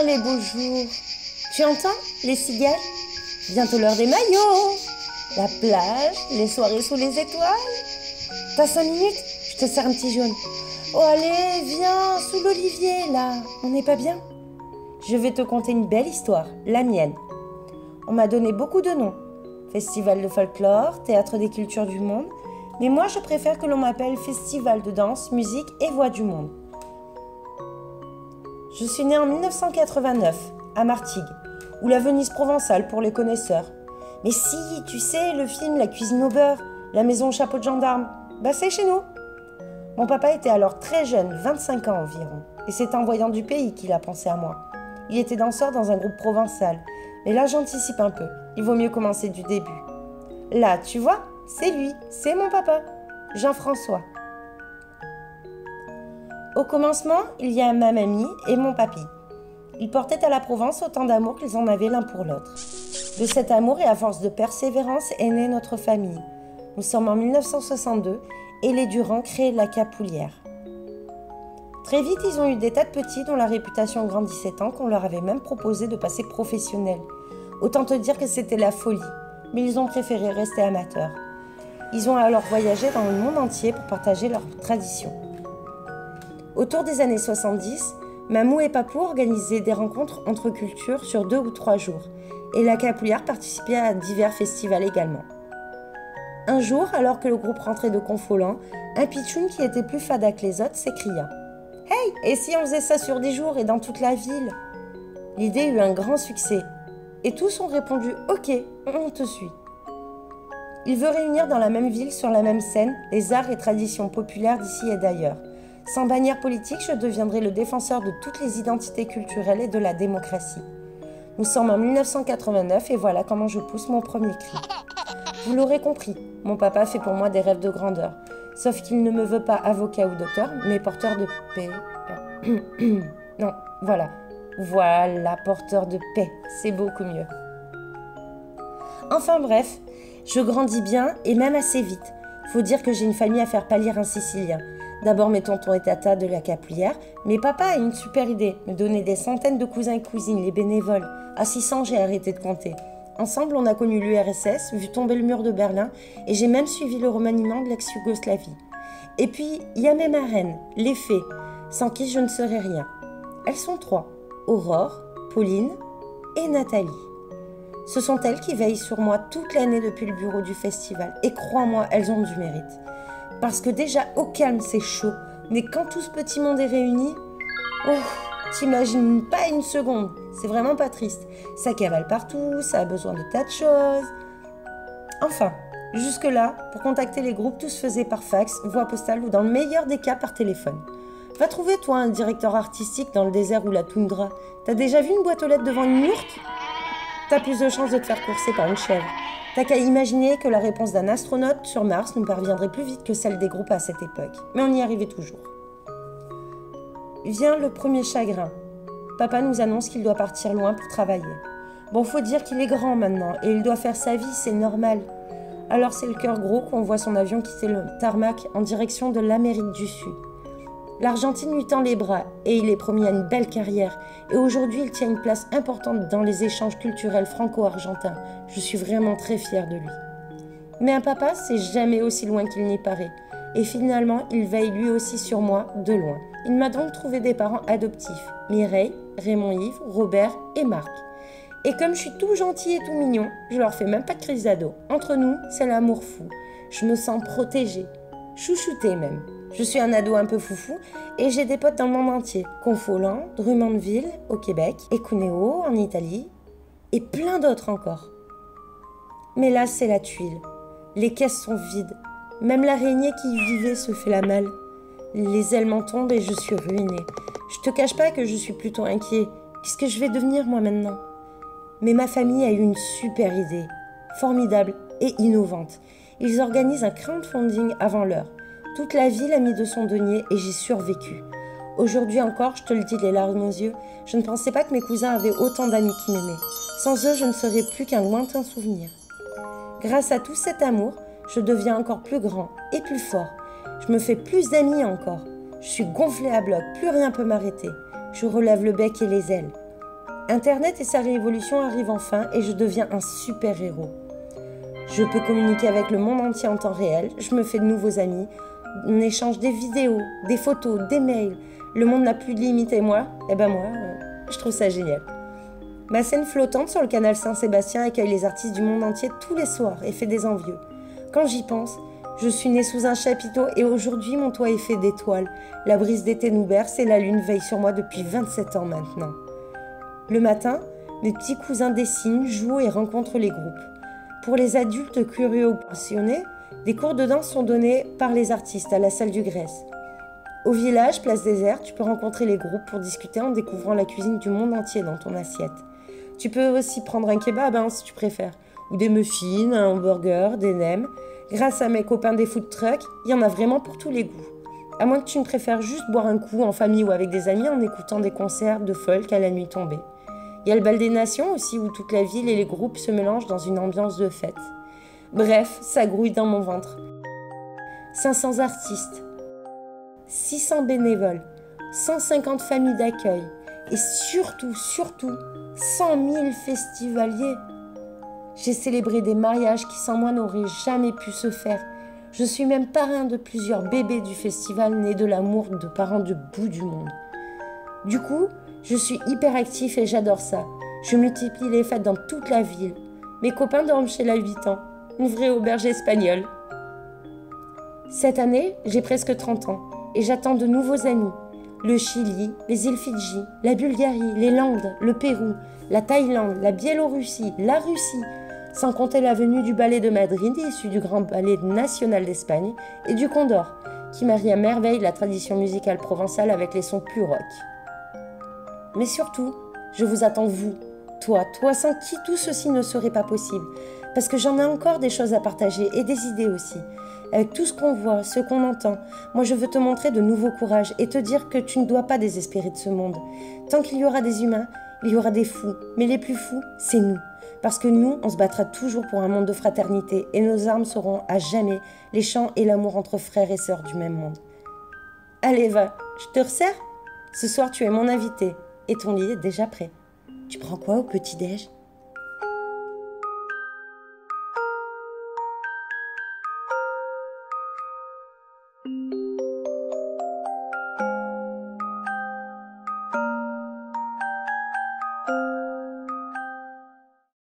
les beaux jours. Tu entends les cigales? Bientôt l'heure des maillots. La plage, les soirées sous les étoiles. T'as 5 minutes? Je te sers un petit jaune. Oh allez, viens, sous l'olivier, là. On n'est pas bien? Je vais te conter une belle histoire, la mienne. On m'a donné beaucoup de noms. Festival de folklore, théâtre des cultures du monde. Mais moi, je préfère que l'on m'appelle Festival de danse, musique et voix du monde. Je suis née en 1989, à Martigues, ou la Venise provençale pour les connaisseurs. Mais si, tu sais, le film La cuisine au beurre, la maison au chapeau de gendarme, bah c'est chez nous. Mon papa était alors très jeune, 25 ans environ, et c'est en voyant du pays qu'il a pensé à moi. Il était danseur dans un groupe provençal, mais là j'anticipe un peu, il vaut mieux commencer du début. Là, tu vois, c'est lui, c'est mon papa, Jean-François. Au commencement, il y a ma mamie et mon papy. Ils portaient à la Provence autant d'amour qu'ils en avaient l'un pour l'autre. De cet amour et à force de persévérance est née notre famille. Nous sommes en 1962 et les Durand créent la Capoulière. Très vite, ils ont eu des tas de petits dont la réputation grandissait tant qu'on leur avait même proposé de passer professionnel. Autant te dire que c'était la folie, mais ils ont préféré rester amateurs. Ils ont alors voyagé dans le monde entier pour partager leurs traditions. Autour des années 70, Mamou et Papou organisaient des rencontres entre cultures sur 2 ou 3 jours, et la Capoulière participait à divers festivals également. Un jour, alors que le groupe rentrait de Confolens, un pitchoun qui était plus fada que les autres s'écria « Hey, et si on faisait ça sur 10 jours et dans toute la ville ?» L'idée eut un grand succès, et tous ont répondu « Ok, on te suit ». Il veut réunir dans la même ville, sur la même scène, les arts et traditions populaires d'ici et d'ailleurs. Sans bannière politique, je deviendrai le défenseur de toutes les identités culturelles et de la démocratie. Nous sommes en 1989 et voilà comment je pousse mon premier cri. Vous l'aurez compris, mon papa fait pour moi des rêves de grandeur. Sauf qu'il ne me veut pas avocat ou docteur, mais porteur de paix. Non, voilà. Voilà, porteur de paix. C'est beaucoup mieux. Enfin bref, je grandis bien et même assez vite. Faut dire que j'ai une famille à faire pâlir un Sicilien. D'abord mes tontons et tatas de la Capoulière, mais papa a une super idée, me donner des centaines de cousins et cousines, les bénévoles. À 600, j'ai arrêté de compter. Ensemble, on a connu l'URSS, vu tomber le mur de Berlin, et j'ai même suivi le remaniement de l'ex-Yougoslavie. Et puis, il y a mes marraines, les fées, sans qui je ne serais rien. Elles sont 3, Aurore, Pauline et Nathalie. Ce sont elles qui veillent sur moi toute l'année depuis le bureau du festival, et crois-moi, elles ont du mérite. Parce que déjà, au calme, c'est chaud. Mais quand tout ce petit monde est réuni, oh, t'imagines pas une seconde. C'est vraiment pas triste. Ça cavale partout, ça a besoin de tas de choses. Enfin, jusque-là, pour contacter les groupes, tout se faisait par fax, voie postale ou dans le meilleur des cas par téléphone. Va trouver, toi, un directeur artistique dans le désert ou la toundra. T'as déjà vu une boîte aux lettres devant une yourte? T'as plus de chances de te faire courser par une chèvre. T'as qu'à imaginer que la réponse d'un astronaute sur Mars nous parviendrait plus vite que celle des groupes à cette époque. Mais on y arrivait toujours. Vient le premier chagrin. Papa nous annonce qu'il doit partir loin pour travailler. Bon, faut dire qu'il est grand maintenant et il doit faire sa vie, c'est normal. Alors c'est le cœur gros qu'on voit son avion quitter le tarmac en direction de l'Amérique du Sud. L'Argentine lui tend les bras et il est promis à une belle carrière. Et aujourd'hui, il tient une place importante dans les échanges culturels franco-argentins. Je suis vraiment très fière de lui. Mais un papa, c'est jamais aussi loin qu'il n'y paraît. Et finalement, il veille lui aussi sur moi, de loin. Il m'a donc trouvé des parents adoptifs. Mireille, Raymond-Yves, Robert et Marc. Et comme je suis tout gentil et tout mignon, je leur fais même pas de crise d'ado. Entre nous, c'est l'amour fou. Je me sens protégée, chouchoutée même. Je suis un ado un peu foufou et j'ai des potes dans le monde entier. Confolens, Drummondville au Québec, et Cuneo en Italie et plein d'autres encore. Mais là, c'est la tuile. Les caisses sont vides. Même l'araignée qui y vivait se fait la malle. Les ailes m'en tombent et je suis ruinée. Je te cache pas que je suis plutôt inquiet. Qu'est-ce que je vais devenir moi maintenant? Mais ma famille a eu une super idée, formidable et innovante. Ils organisent un crowdfunding avant l'heure. Toute la ville a mis de son denier et j'ai survécu. Aujourd'hui encore, je te le dis les larmes aux yeux, je ne pensais pas que mes cousins avaient autant d'amis qui m'aimaient. Sans eux, je ne serais plus qu'un lointain souvenir. Grâce à tout cet amour, je deviens encore plus grand et plus fort. Je me fais plus d'amis encore. Je suis gonflée à bloc, plus rien peut m'arrêter. Je relève le bec et les ailes. Internet et sa révolution arrivent enfin et je deviens un super-héros. Je peux communiquer avec le monde entier en temps réel, je me fais de nouveaux amis, on échange des vidéos, des photos, des mails. Le monde n'a plus de limite et moi, je trouve ça génial. Ma scène flottante sur le canal Saint-Sébastien accueille les artistes du monde entier tous les soirs et fait des envieux. Quand j'y pense, je suis née sous un chapiteau et aujourd'hui mon toit est fait d'étoiles. La brise d'été nous berce et la lune veille sur moi depuis 27 ans maintenant. Le matin, mes petits cousins dessinent, jouent et rencontrent les groupes. Pour les adultes curieux ou passionnés, des cours de danse sont donnés par les artistes à la salle du Grèce. Au village, place déserte, tu peux rencontrer les groupes pour discuter en découvrant la cuisine du monde entier dans ton assiette. Tu peux aussi prendre un kebab si tu préfères, ou des muffins, un hamburger, des nems. Grâce à mes copains des food trucks, il y en a vraiment pour tous les goûts. À moins que tu ne préfères juste boire un coup en famille ou avec des amis en écoutant des concerts de folk à la nuit tombée. Il y a le bal des nations aussi où toute la ville et les groupes se mélangent dans une ambiance de fête. Bref, ça grouille dans mon ventre. 500 artistes, 600 bénévoles, 150 familles d'accueil et surtout, 100 000 festivaliers. J'ai célébré des mariages qui sans moi n'auraient jamais pu se faire. Je suis même parrain de plusieurs bébés du festival nés de l'amour de parents du bout du monde. Du coup, je suis hyper actif et j'adore ça. Je multiplie les fêtes dans toute la ville. Mes copains dorment chez la 8 ans, une vraie auberge espagnole. Cette année, j'ai presque 30 ans et j'attends de nouveaux amis. Le Chili, les îles Fidji, la Bulgarie, les Landes, le Pérou, la Thaïlande, la Biélorussie, la Russie, sans compter la venue du ballet de Madrid issu du Grand Ballet National d'Espagne et du Condor, qui marie à merveille la tradition musicale provençale avec les sons plus rock. Mais surtout, je vous attends vous, toi sans qui tout ceci ne serait pas possible, parce que j'en ai encore des choses à partager et des idées aussi. Avec tout ce qu'on voit, ce qu'on entend, moi je veux te montrer de nouveaux courages et te dire que tu ne dois pas désespérer de ce monde. Tant qu'il y aura des humains, il y aura des fous, mais les plus fous, c'est nous. Parce que nous, on se battra toujours pour un monde de fraternité et nos armes seront à jamais les chants et l'amour entre frères et sœurs du même monde. Allez, va, je te resserre ? Ce soir, tu es mon invité et ton lit est déjà prêt. Tu prends quoi au petit-déj ?